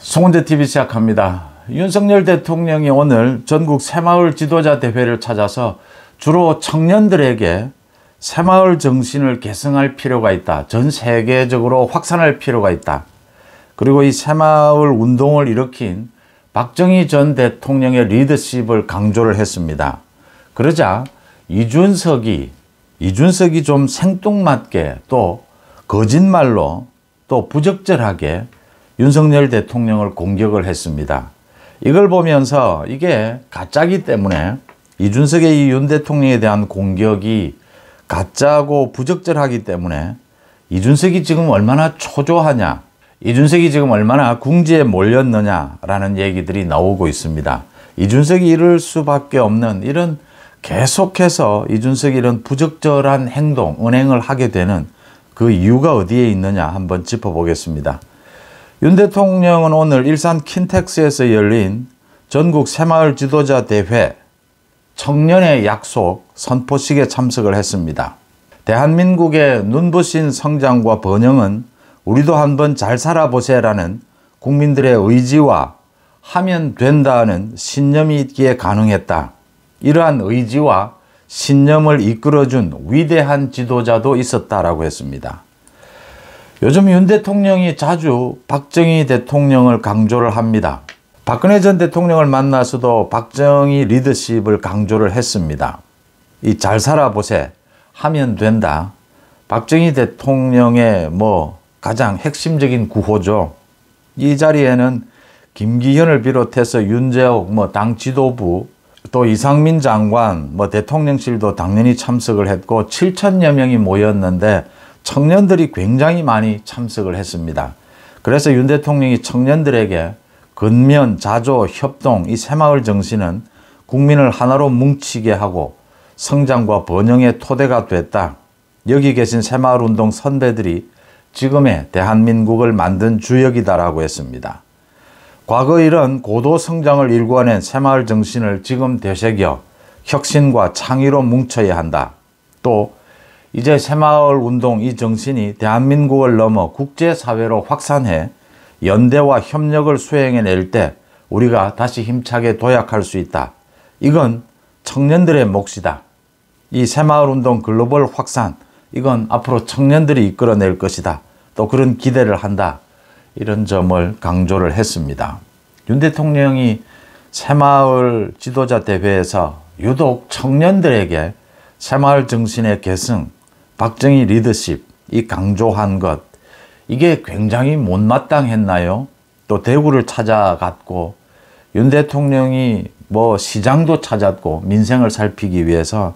송은재TV 시작합니다. 윤석열 대통령이 오늘 전국 새마을 지도자 대회를 찾아서 주로 청년들에게 새마을 정신을 계승할 필요가 있다. 전 세계적으로 확산할 필요가 있다. 그리고 이 새마을 운동을 일으킨 박정희 전 대통령의 리더십을 강조를 했습니다. 그러자 이준석이 좀 생뚱맞게 또 거짓말로 또 부적절하게 윤석열 대통령을 공격을 했습니다. 이걸 보면서 이게 가짜기 때문에 이준석의 이 윤 대통령에 대한 공격이 가짜고 부적절하기 때문에 이준석이 지금 얼마나 초조하냐, 이준석이 지금 얼마나 궁지에 몰렸느냐라는 얘기들이 나오고 있습니다. 이준석이 이럴 수밖에 없는 이런 계속해서 이준석이 이런 부적절한 행동, 은행을 하게 되는 그 이유가 어디에 있느냐 한번 짚어보겠습니다. 윤 대통령은 오늘 일산 킨텍스에서 열린 전국 새마을 지도자 대회 청년의 약속 선포식에 참석을 했습니다. 대한민국의 눈부신 성장과 번영은 우리도 한번 잘 살아보세라는 국민들의 의지와 하면 된다는 신념이 있기에 가능했다. 이러한 의지와 신념을 이끌어준 위대한 지도자도 있었다라고 했습니다. 요즘 윤 대통령이 자주 박정희 대통령을 강조를 합니다. 박근혜 전 대통령을 만나서도 박정희 리더십을 강조를 했습니다. 이 잘 살아보세, 하면 된다. 박정희 대통령의 가장 핵심적인 구호죠. 이 자리에는 김기현을 비롯해서 윤재옥 당 지도부 또 이상민 장관 대통령실도 당연히 참석을 했고 7천여 명이 모였는데 청년들이 굉장히 많이 참석을 했습니다. 그래서 윤 대통령이 청년들에게 근면, 자조, 협동 이 새마을 정신은 국민을 하나로 뭉치게 하고 성장과 번영의 토대가 됐다. 여기 계신 새마을운동 선배들이 지금의 대한민국을 만든 주역이다라고 했습니다. 과거 이런 고도 성장을 일궈낸 새마을 정신을 지금 되새겨 혁신과 창의로 뭉쳐야 한다. 또 이제 새마을 운동 이 정신이 대한민국을 넘어 국제사회로 확산해 연대와 협력을 수행해낼 때 우리가 다시 힘차게 도약할 수 있다. 이건 청년들의 몫이다. 이 새마을 운동 글로벌 확산, 이건 앞으로 청년들이 이끌어낼 것이다. 또 그런 기대를 한다. 이런 점을 강조를 했습니다. 윤 대통령이 새마을 지도자 대회에서 유독 청년들에게 새마을 정신의 계승, 박정희 리더십, 이 강조한 것, 이게 굉장히 못마땅했나요? 또 대구를 찾아갔고 윤 대통령이 시장도 찾았고 민생을 살피기 위해서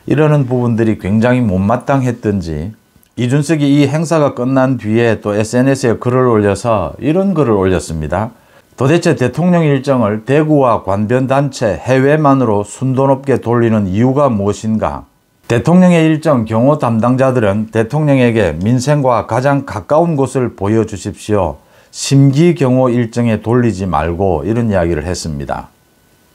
이러는 부분들이 굉장히 못마땅했던지 이준석이 이 행사가 끝난 뒤에 또 SNS에 글을 올려서 이런 글을 올렸습니다. 도대체 대통령 일정을 대구와 관변단체 해외만으로 순도 높게 돌리는 이유가 무엇인가? 대통령의 일정 경호 담당자들은 대통령에게 민생과 가장 가까운 곳을 보여주십시오. 심기 경호 일정에 돌리지 말고 이런 이야기를 했습니다.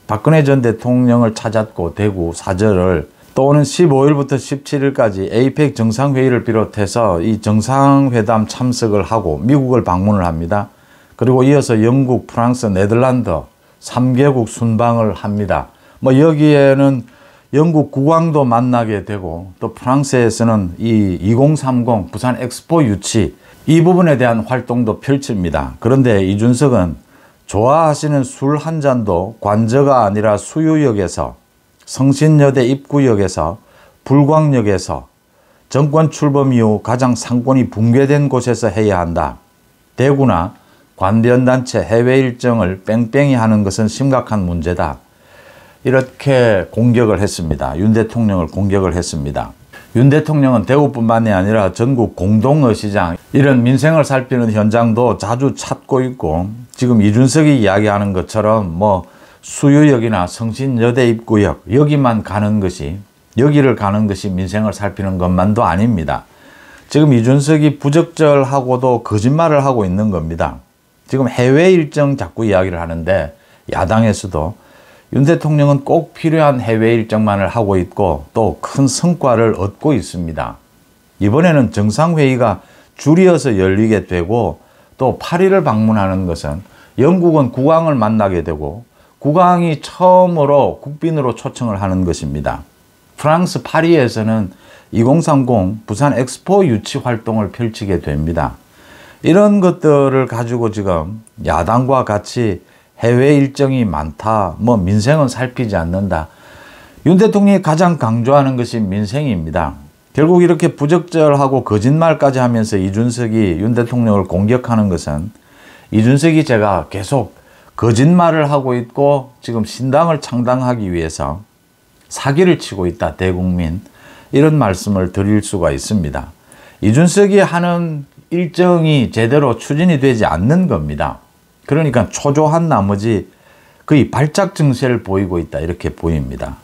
박근혜 전 대통령을 찾았고 대구 사절을 또 오는 15일부터 17일까지 에이펙 정상회의를 비롯해서 이 정상회담 참석을 하고 미국을 방문을 합니다. 그리고 이어서 영국, 프랑스, 네덜란드 3개국 순방을 합니다. 여기에는 영국 국왕도 만나게 되고 또 프랑스에서는 이 2030 부산 엑스포 유치 이 부분에 대한 활동도 펼칩니다. 그런데 이준석은 좋아하시는 술 한 잔도 관저가 아니라 수유역에서, 성신여대 입구역에서, 불광역에서 정권 출범 이후 가장 상권이 붕괴된 곳에서 해야 한다. 대구나 관변단체 해외 일정을 뺑뺑이 하는 것은 심각한 문제다. 이렇게 공격을 했습니다. 윤 대통령을 공격을 했습니다. 윤 대통령은 대구뿐만이 아니라 전국 공동의시장 이런 민생을 살피는 현장도 자주 찾고 있고 지금 이준석이 이야기하는 것처럼 수유역이나 성신여대 입구역 여기를 가는 것이 민생을 살피는 것만도 아닙니다. 지금 이준석이 부적절하고도 거짓말을 하고 있는 겁니다. 지금 해외 일정 자꾸 이야기를 하는데 야당에서도 윤 대통령은 꼭 필요한 해외 일정만을 하고 있고 또 큰 성과를 얻고 있습니다. 이번에는 정상회의가 줄이어서 열리게 되고 또 파리를 방문하는 것은 영국은 국왕을 만나게 되고 국왕이 처음으로 국빈으로 초청을 하는 것입니다. 프랑스 파리에서는 2030 부산 엑스포 유치 활동을 펼치게 됩니다. 이런 것들을 가지고 지금 야당과 같이 해외 일정이 많다, 뭐 민생은 살피지 않는다. 윤 대통령이 가장 강조하는 것이 민생입니다. 결국 이렇게 부적절하고 거짓말까지 하면서 이준석이 윤 대통령을 공격하는 것은 이준석이 제가 계속 거짓말을 하고 있고 지금 신당을 창당하기 위해서 사기를 치고 있다, 대국민. 이런 말씀을 드릴 수가 있습니다. 이준석이 하는 일정이 제대로 추진이 되지 않는 겁니다. 그러니까 초조한 나머지 거의 발작 증세를 보이고 있다, 이렇게 보입니다.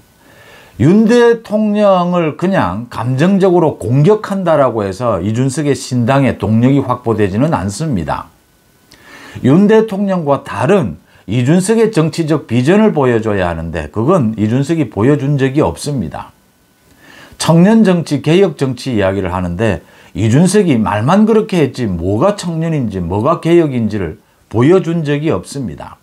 윤 대통령을 그냥 감정적으로 공격한다라고 해서 이준석의 신당의 동력이 확보되지는 않습니다. 윤 대통령과 다른 이준석의 정치적 비전을 보여줘야 하는데 그건 이준석이 보여준 적이 없습니다. 청년 정치, 개혁 정치 이야기를 하는데 이준석이 말만 그렇게 했지 뭐가 청년인지 뭐가 개혁인지를 보여준 적이 없습니다.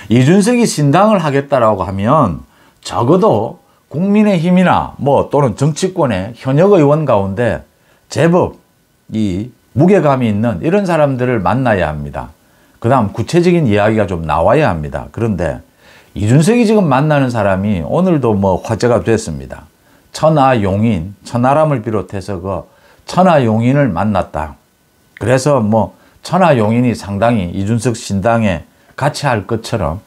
이준석이 신당을 하겠다라고 하면 적어도 국민의힘이나 뭐 또는 정치권의 현역 의원 가운데 제법 이 무게감이 있는 이런 사람들을 만나야 합니다. 그 다음 구체적인 이야기가 좀 나와야 합니다. 그런데 이준석이 지금 만나는 사람이 오늘도 뭐 화제가 됐습니다. 천하용인, 천하람을 비롯해서 그 천하용인을 만났다. 그래서 뭐 천하용인이 상당히 이준석 신당에 같이 할 것처럼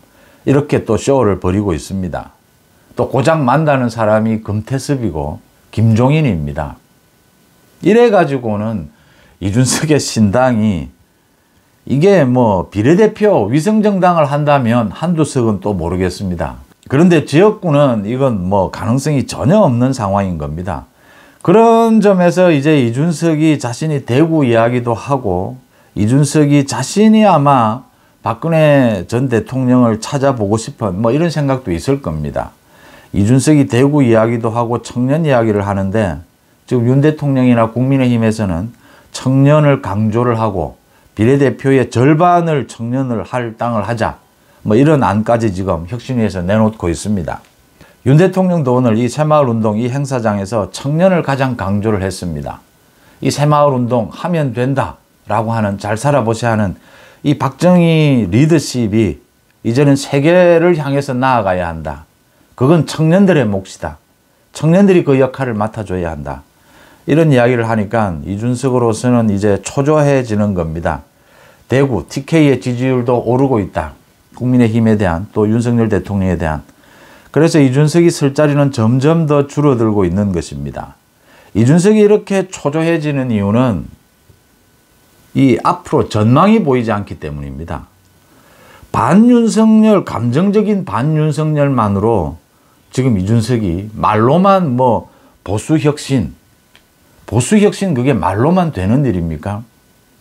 이렇게 또 쇼를 벌이고 있습니다. 또 고작 만나는 사람이 금태섭이고 김종인입니다. 이래가지고는 이준석의 신당이 이게 뭐 비례대표 위성정당을 한다면 한두 석은 또 모르겠습니다. 그런데 지역구는 이건 뭐 가능성이 전혀 없는 상황인 겁니다. 그런 점에서 이제 이준석이 자신이 대구 이야기도 하고 이준석이 자신이 아마 박근혜 전 대통령을 찾아보고 싶은 뭐 이런 생각도 있을 겁니다. 이준석이 대구 이야기도 하고 청년 이야기를 하는데 지금 윤 대통령이나 국민의힘에서는 청년을 강조를 하고 비례대표의 절반을 청년을 할당을 하자, 뭐 이런 안까지 지금 혁신위에서 내놓고 있습니다. 윤 대통령도 오늘 이 새마을운동 이 행사장에서 청년을 가장 강조를 했습니다. 이 새마을운동 하면 된다라고 하는, 잘 살아보셔야 하는 이 박정희 리더십이 이제는 세계를 향해서 나아가야 한다. 그건 청년들의 몫이다. 청년들이 그 역할을 맡아줘야 한다. 이런 이야기를 하니까 이준석으로서는 이제 초조해지는 겁니다. 대구 TK의 지지율도 오르고 있다. 국민의힘에 대한, 또 윤석열 대통령에 대한. 그래서 이준석이 설 자리는 점점 더 줄어들고 있는 것입니다. 이준석이 이렇게 초조해지는 이유는 이 앞으로 전망이 보이지 않기 때문입니다. 반윤석열, 감정적인 반윤석열만으로 지금 이준석이 말로만 뭐 보수혁신 그게 말로만 되는 일입니까?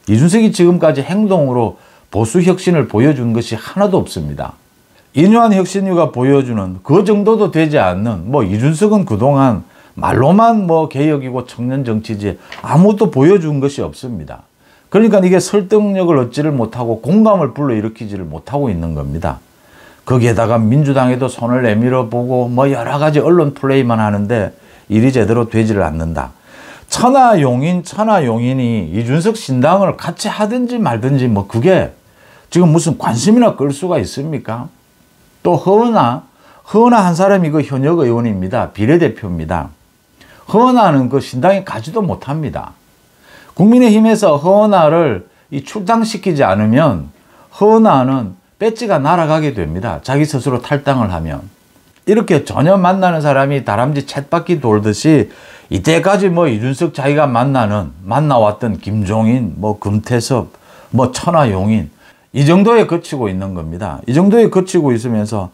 이준석이 지금까지 행동으로 보수혁신을 보여준 것이 하나도 없습니다. 인요한 혁신위가 보여주는 그 정도도 되지 않는, 뭐 이준석은 그동안 말로만 뭐 개혁이고 청년 정치지 아무것도 보여준 것이 없습니다. 그러니까 이게 설득력을 얻지를 못하고 공감을 불러일으키지를 못하고 있는 겁니다. 거기에다가 민주당에도 손을 내밀어 보고 뭐 여러 가지 언론 플레이만 하는데 일이 제대로 되지를 않는다. 천하용인이 이준석 신당을 같이 하든지 말든지 뭐 그게 지금 무슨 관심이나 끌 수가 있습니까? 또 허은하 한 사람이 그 현역 의원입니다. 비례대표입니다. 허은하는 그 신당에 가지도 못합니다. 국민의힘에서 허은하를 출당시키지 않으면 허은하는 배지가 날아가게 됩니다. 자기 스스로 탈당을 하면. 이렇게 전혀 만나는 사람이 다람쥐 쳇바퀴 돌듯이 이때까지 뭐 이준석 자기가 만나왔던 김종인, 뭐 금태섭, 뭐 천하용인 이 정도에 그치고 있는 겁니다. 이 정도에 그치고 있으면서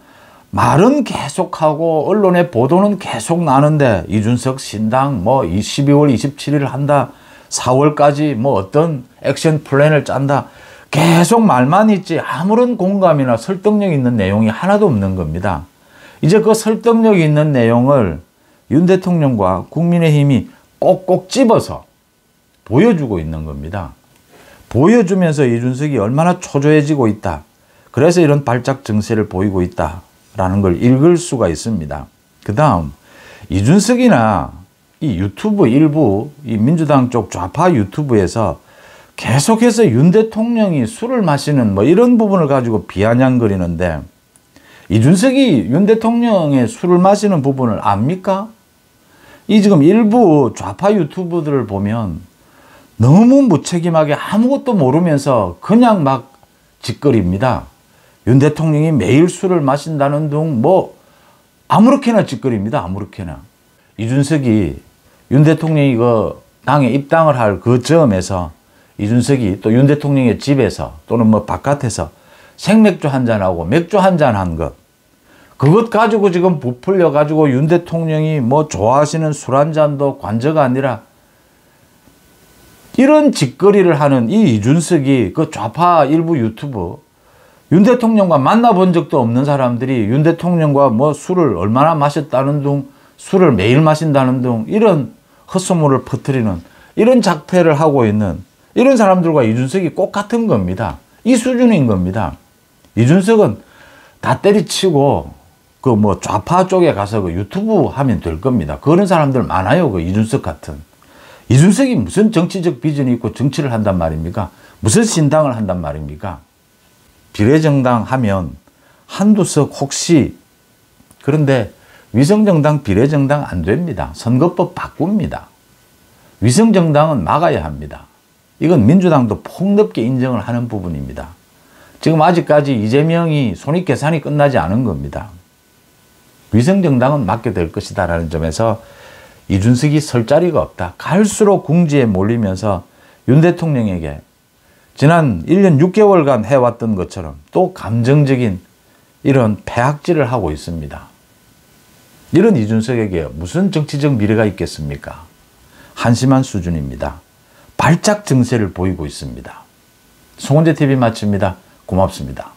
말은 계속하고 언론의 보도는 계속 나는데 이준석 신당 뭐 12월 27일 한다. 4월까지 뭐 어떤 액션 플랜을 짠다. 계속 말만 있지 아무런 공감이나 설득력 있는 내용이 하나도 없는 겁니다. 이제 그 설득력 있는 내용을 윤 대통령과 국민의힘이 꼭꼭 집어서 보여주고 있는 겁니다. 보여주면서 이준석이 얼마나 초조해지고 있다. 그래서 이런 발작 증세를 보이고 있다라는 걸 읽을 수가 있습니다. 그 다음 이준석이나 이 유튜브 일부 이 민주당 쪽 좌파 유튜브에서 계속해서 윤 대통령이 술을 마시는 뭐 이런 부분을 가지고 비아냥거리는데 이준석이 윤 대통령의 술을 마시는 부분을 압니까? 이 지금 일부 좌파 유튜브들을 보면 너무 무책임하게 아무것도 모르면서 그냥 막 짓거립니다. 윤 대통령이 매일 술을 마신다는 둥 뭐 아무렇게나 짓거립니다. 아무렇게나. 이준석이 윤 대통령이 그 당에 입당을 할 그 점에서 이준석이 또 윤 대통령의 집에서 또는 뭐 바깥에서 생맥주 한잔하고 맥주 한잔한 것 그것 가지고 지금 부풀려 가지고 윤 대통령이 뭐 좋아하시는 술 한잔도 관저가 아니라 이런 짓거리를 하는 이 이준석이 그 좌파 일부 유튜브 윤 대통령과 만나본 적도 없는 사람들이 윤 대통령과 뭐 술을 얼마나 마셨다는 둥 술을 매일 마신다는 둥 이런 헛소문을 퍼뜨리는 이런 작태를 하고 있는 이런 사람들과 이준석이 꼭 같은 겁니다. 이 수준인 겁니다. 이준석은 다 때리치고 그 뭐 좌파 쪽에 가서 그 유튜브 하면 될 겁니다. 그런 사람들 많아요. 그 이준석 같은. 이준석이 무슨 정치적 비전이 있고 정치를 한단 말입니까? 무슨 신당을 한단 말입니까? 비례정당 하면 한두 석 혹시 그런데 위성정당 비례정당 안 됩니다. 선거법 바꿉니다. 위성정당은 막아야 합니다. 이건 민주당도 폭넓게 인정을 하는 부분입니다. 지금 아직까지 이재명이 손익계산이 끝나지 않은 겁니다. 위성정당은 막게 될 것이다 라는 점에서 이준석이 설 자리가 없다. 갈수록 궁지에 몰리면서 윤 대통령에게 지난 1년 6개월간 해왔던 것처럼 또 감정적인 이런 패악질을 하고 있습니다. 이런 이준석에게 무슨 정치적 미래가 있겠습니까? 한심한 수준입니다. 발작 증세를 보이고 있습니다. 송원재 TV 마칩니다. 고맙습니다.